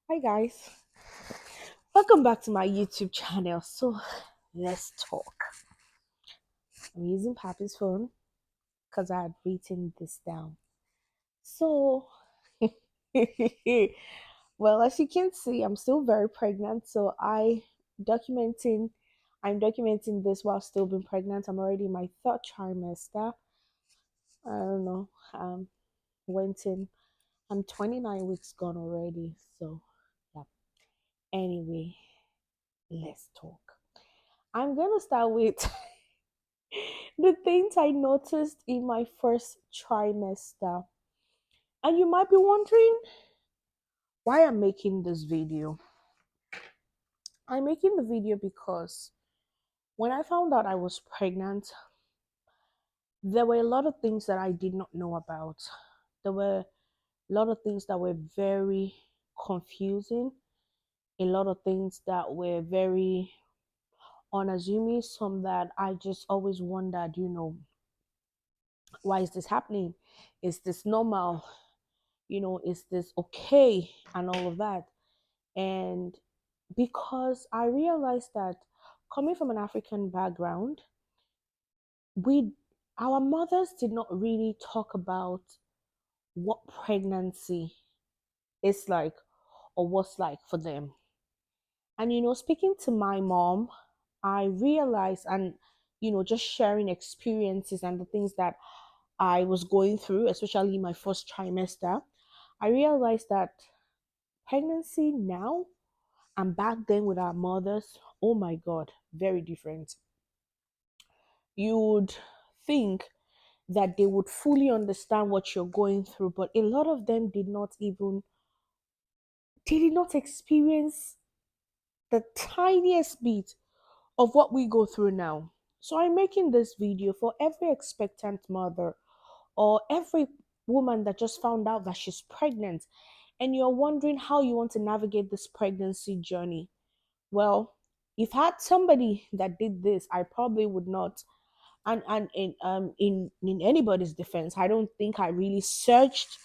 Hi guys, welcome back to my YouTube channel. So let's talk. I'm using Papi's phone because I had written this down. So, well, as you can see, I'm still very pregnant. So documenting, I'm documenting this while still being pregnant. I'm already in my third trimester. I don't know. Went in. I'm 29 weeks gone already. So, yeah. Anyway, let's talk. I'm gonna start with the things I noticed in my first trimester. And you might be wondering why I'm making this video. I'm making the video because when I found out I was pregnant, there were a lot of things that I did not know about. There were a lot of things that were very confusing, a lot of things that were very unassuming, some that I just always wondered, why is this happening? Is this normal? Is this okay and all of that. And because I realized that coming from an African background, we our mothers did not really talk about what pregnancy is like or what's like for them. And speaking to my mom, I realized, and just sharing experiences and the things that I was going through, especially my first trimester, I realized that pregnancy now and back then with our mothers, oh my God, very different. You would think that they would fully understand what you're going through, but a lot of them they did not experience the tiniest bit of what we go through now. So I'm making this video for every expectant mother or every woman that just found out that she's pregnant and you're wondering how you want to navigate this pregnancy journey. Well, if I had somebody that did this, I probably would not. And in anybody's defense, I don't think I really searched.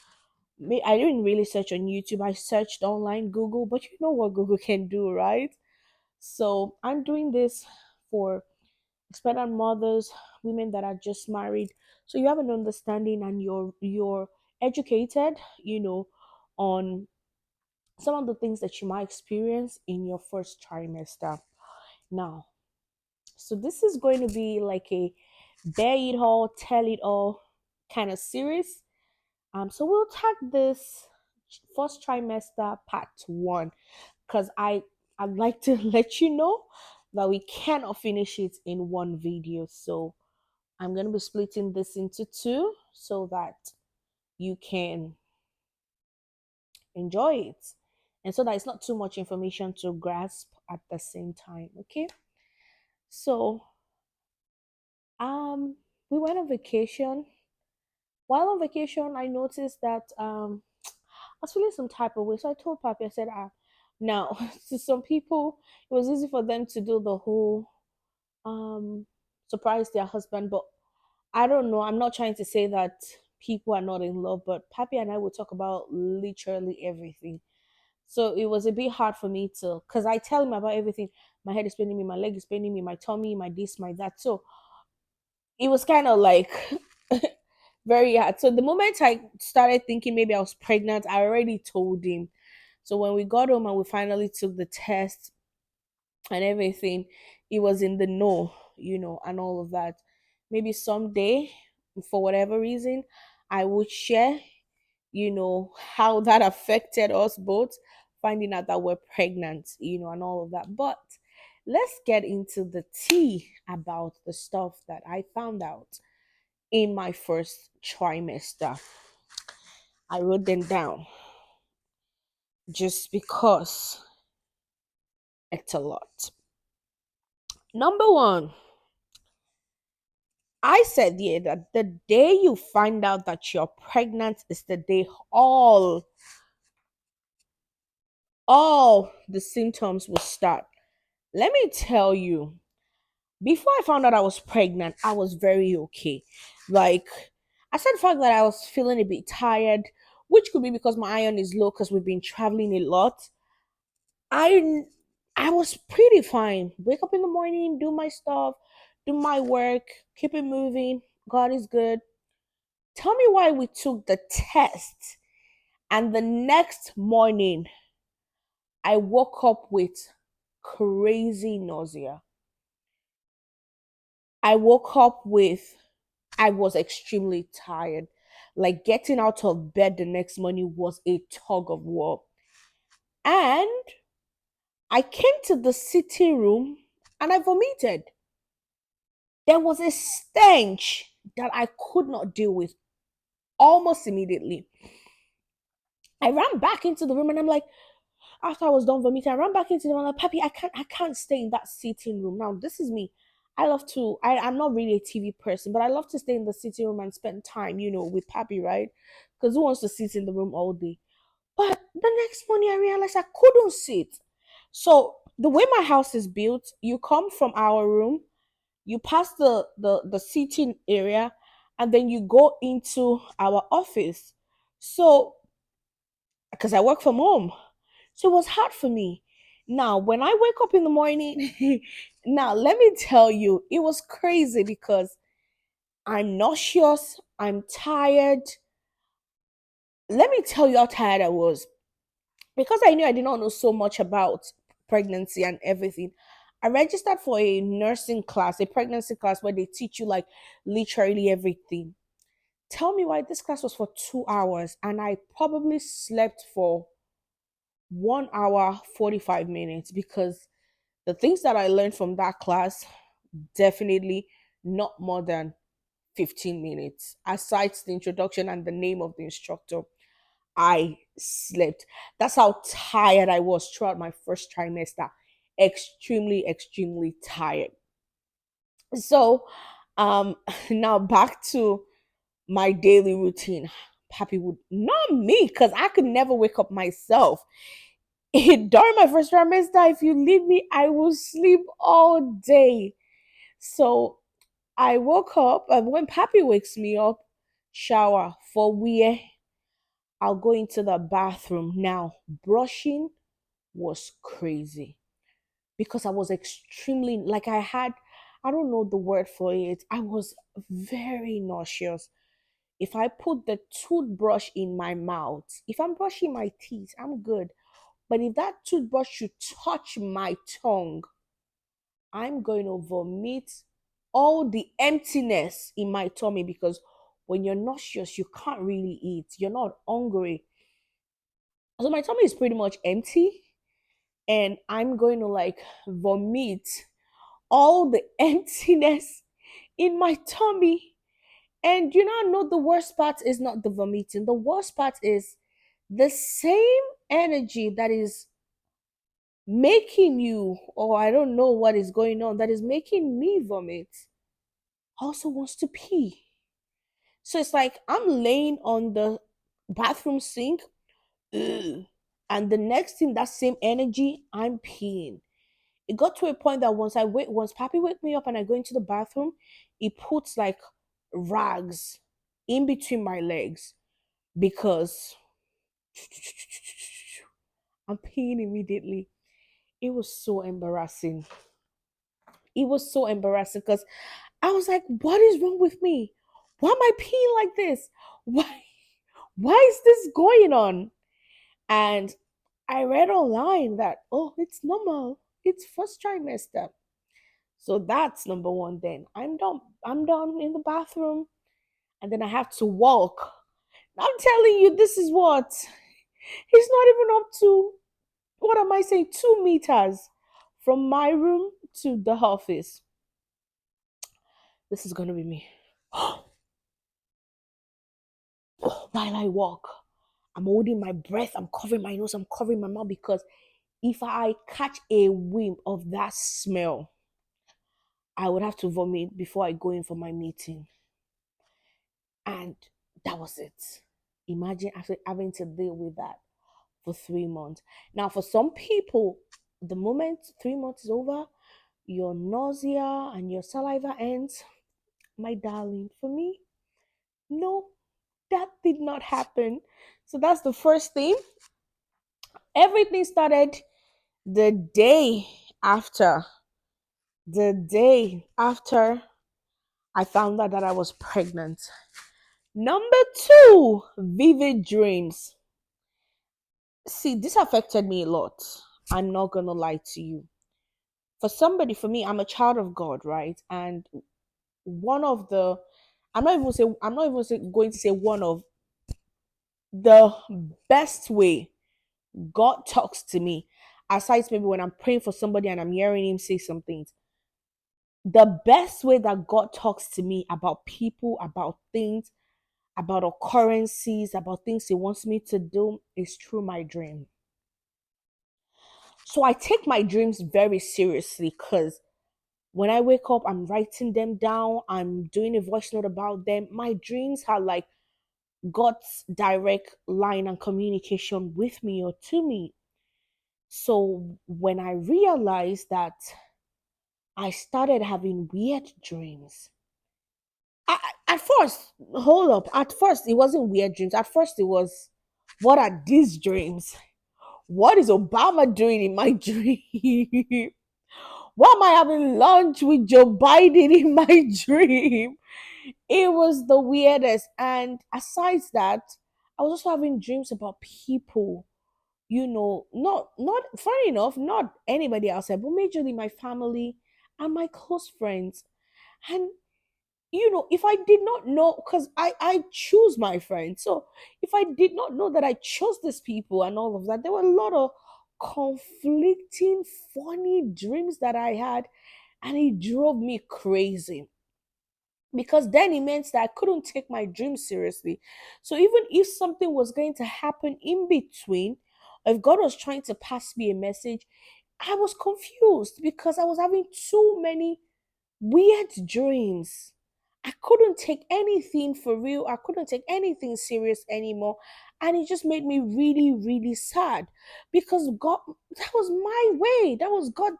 I didn't really search on YouTube. I searched online, Google, but you know what Google can do, right? So I'm doing this for expectant mothers, women that are just married. So you have an understanding and you're educated, on some of the things that you might experience in your first trimester. Now, so this is going to be like a bear it all, tell it all kind of series. So we'll tag this first trimester part one because I'd like to let you know that we cannot finish it in one video. So I'm gonna be splitting this into two so that you can enjoy it and so that it's not too much information to grasp at the same time. Okay. So um we went on vacation. While on vacation, I noticed that I was feeling some type of way. So I told Papi, I said, now to some people, it was easy for them to do the whole surprise their husband, but I don't know. I'm not trying to say that people are not in love, but Papi and I would talk about literally everything. So it was a bit hard for me to, because I tell him about everything. My head is paining me, my leg is paining me, my tummy, my this, my that. So it was kind of like very hard. So the moment I started thinking maybe I was pregnant, I already told him. So when we got home and we finally took the test and everything, he was in the know, and all of that. Maybe someday, for whatever reason, I would share, how that affected us both, finding out that we're pregnant, and all of that. But let's get into the tea about the stuff that I found out in my first trimester. I wrote them down just because it's a lot. Number one, I said yeah that the day you find out that you're pregnant is the day all the symptoms will start. Let me tell you, before I found out I was pregnant, I was very okay. Like, aside the fact that I was feeling a bit tired, which could be because my iron is low because we've been traveling a lot. I I was pretty fine. Wake up in the morning, do my stuff, do my work, keep it moving. God is good. Tell me why we took the test and the next morning I woke up with crazy nausea. I woke up with I was extremely tired. Like getting out of bed the next morning was a tug of war. And I came to the sitting room and I vomited. There was a stench that I could not deal with almost immediately. I ran back into the room and I'm like, after I was done vomiting, I ran back into the room. I'm like, Papi, I can't stay in that sitting room. Now, this is me. I'm not really a TV person, but I love to stay in the sitting room and spend time, with Papi, right? Because who wants to sit in the room all day? But the next morning, I realized I couldn't sit. So the way my house is built, you come from our room, you pass the seating area, and then you go into our office. So because I work from home, so it was hard for me. Now when I wake up in the morning, now let me tell you, it was crazy because I'm nauseous, I'm tired. Let me tell you how tired I was. Because I knew I did not know so much about pregnancy and everything, I registered for a nursing class, a pregnancy class where they teach you like literally everything. Tell me why this class was for 2 hours and I probably slept for 1 hour, 45 minutes because the things that I learned from that class definitely not more than 15 minutes, aside the introduction and the name of the instructor. I slept. That's how tired I was throughout my first trimester. Extremely, extremely tired. So, now back to my daily routine. Pappy would not me because I could never wake up myself. During my first trimester, if you leave me, I will sleep all day. So I woke up, and when Pappy wakes me up, shower for where I'll go into the bathroom. Now, brushing was crazy because I was extremely, like, I don't know the word for it. I was very nauseous. If I put the toothbrush in my mouth, if I'm brushing my teeth, I'm good. But if that toothbrush should touch my tongue, I'm going to vomit all the emptiness in my tummy because when you're nauseous, you can't really eat. You're not hungry. So my tummy is pretty much empty and I'm going to like vomit all the emptiness in my tummy. And I know the worst part is not the vomiting. The worst part is the same energy that is making you, or I don't know what is going on, that is making me vomit, also wants to pee. So it's like I'm laying on the bathroom sink, ugh, and the next thing, that same energy, I'm peeing. It got to a point that once Pappy wake me up and I go into the bathroom, he puts like rags in between my legs because I'm peeing immediately. It was so embarrassing. It was so embarrassing because I was like, what is wrong with me? Why am I peeing like this? Why is this going on? And I read online that, oh, it's normal. It's first trimester. So that's number one. Then I'm done in the bathroom. And then I have to walk. I'm telling you, this is what it's not even up to, what am I saying, 2 meters from my room to the office. This is gonna be me. While I walk, I'm holding my breath, I'm covering my nose, I'm covering my mouth because if I catch a whiff of that smell, I would have to vomit before I go in for my meeting. And that was it. Imagine after having to deal with that for 3 months. Now, for some people, the moment 3 months is over, your nausea and your saliva ends. My darling, for me, no, that did not happen. So that's the first thing. Everything started The day after, the day after I found out that I was pregnant. Number two, vivid dreams. See, this affected me a lot. I'm not gonna lie to you. For me, I'm a child of God, right? And one of the, I'm not even going to say one of the best way God talks to me, aside maybe when I'm praying for somebody and I'm hearing Him say some things. The best way that God talks to me about people, about things, about occurrences, about things He wants me to do is through my dream. So I take my dreams very seriously because when I wake up, I'm writing them down, I'm doing a voice note about them. My dreams are like God's direct line and communication with me or to me. So when I realized that I started having weird dreams, at first, hold up. At first, it wasn't weird dreams. At first, it was, what are these dreams? What is Obama doing in my dream? Why am I having lunch with Joe Biden in my dream? It was the weirdest. And aside that, I was also having dreams about people, not funny enough, not anybody outside, but majorly my family and my close friends. And if I did not know, because I choose my friends, so if I did not know that I chose these people and all of that, there were a lot of conflicting funny dreams that I had, and it drove me crazy because then it meant that I couldn't take my dreams seriously. So even if something was going to happen in between, if God was trying to pass me a message, I was confused because I was having too many weird dreams. I couldn't take anything for real. I couldn't take anything serious anymore. And it just made me really, really sad because God, that was my way. That was God.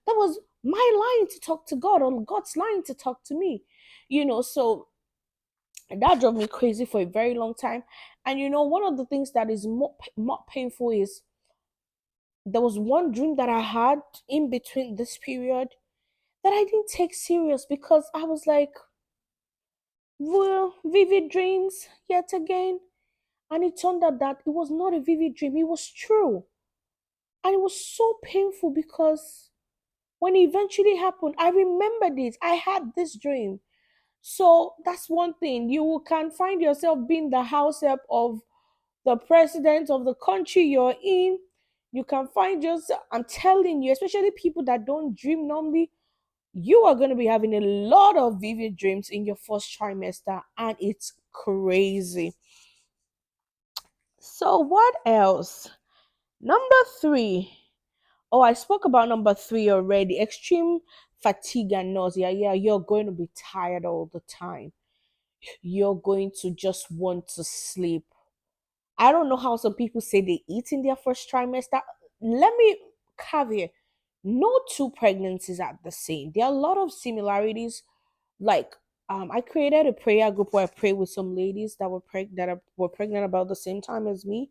That was my line to talk to God, or God's line to talk to me. So that drove me crazy for a very long time. And one of the things that is more painful is there was one dream that I had in between this period that I didn't take serious because I was like, well, vivid dreams yet again. And it turned out that it was not a vivid dream, it was true. And it was so painful because when it eventually happened, I remembered it. I had this dream. So that's one thing. You can find yourself being the house help of the president of the country you're in. You can find yourself, I'm telling you, especially people that don't dream normally, you are going to be having a lot of vivid dreams in your first trimester, and it's crazy. So, what else? Number three. Oh, I spoke about number three already. Extreme fatigue and nausea. Yeah, you're going to be tired all the time. You're going to just want to sleep. I don't know how some people say they eat in their first trimester. Let me caveat, no two pregnancies are the same. There are a lot of similarities. Like, I created a prayer group where I pray with some ladies that were pregnant about the same time as me.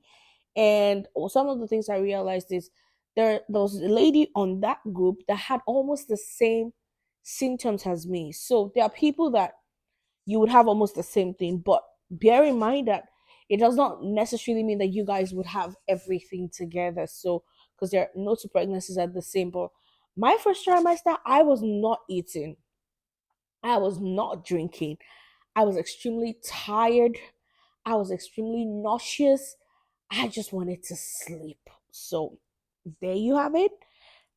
And some of the things I realized is there was a lady on that group that had almost the same symptoms as me. So there are people that you would have almost the same thing, but bear in mind that it does not necessarily mean that you guys would have everything together. So because there are no two pregnancies are the same. But my first trimester, I was not eating, I was not drinking, I was extremely tired, I was extremely nauseous. I just wanted to sleep. So there you have it.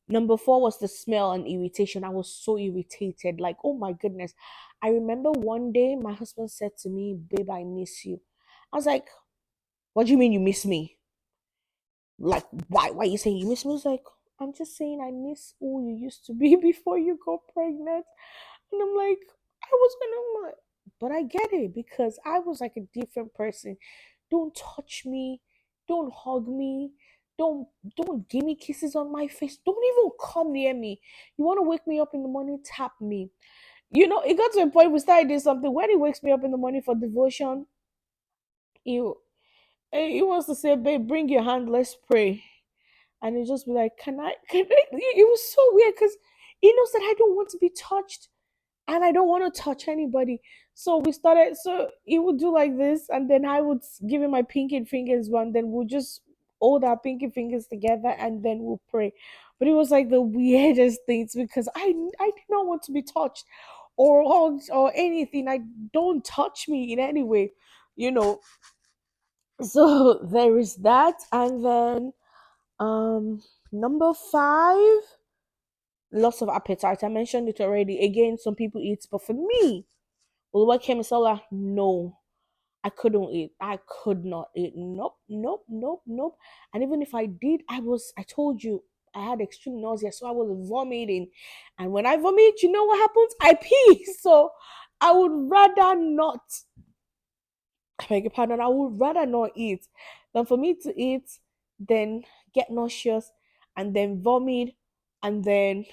Number four was the smell and irritation. I was so irritated. Like, oh my goodness. I remember one day my husband said to me, Babe, I miss you. I was like, what do you mean you miss me? Like, why are you saying you miss me? I was like, I'm just saying I miss who you used to be before you got pregnant. And I'm like, I was gonna, but I get it because I was like a different person. Don't touch me, don't hug me, don't don't give me kisses on my face, don't even come near me. You want to wake me up in the morning, tap me. It got to a point we started doing something. When he wakes me up in the morning for devotion, he he wants to say, babe, bring your hand, let's pray. and it just be like, can I? It was so weird because he knows that I don't want to be touched and I don't want to touch anybody. So we started. So he would do like this, and then I would give him my pinky fingers one. Then we'll just hold our pinky fingers together, and then we'll pray. But it was like the weirdest things because I did not want to be touched or hugged or anything. I don't touch me in any way, you know. So there is that, and then number five, loss of appetite. I mentioned it already. Again, some people eat, but for me, Oluwa Kemisola, no, I couldn't eat. I could not eat. Nope, nope, nope, nope. And even if I did, I told you, I had extreme nausea, so I was vomiting. And when I vomit, you know what happens? I pee. So I would rather not, I beg your pardon, I would rather not eat than for me to eat, then get nauseous, and then vomit, and then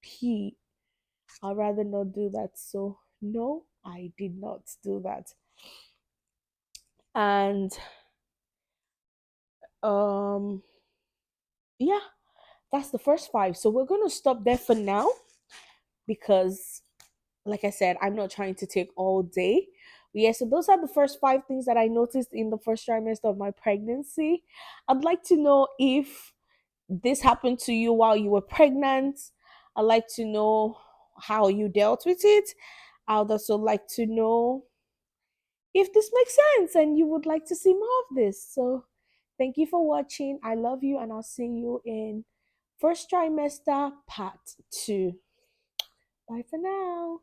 pee. I'd rather not do that. So no, I did not do that. And um yeah, that's the first five. So we're gonna stop there for now because like I said, I'm not trying to take all day. But yeah, so those are the first five things that I noticed in the first trimester of my pregnancy. I'd like to know if this happened to you while you were pregnant. I'd like to know how you dealt with it. I'd also like to know if this makes sense and you would like to see more of this. So thank you for watching. I love you and I'll see you in first trimester part 2. Bye for now.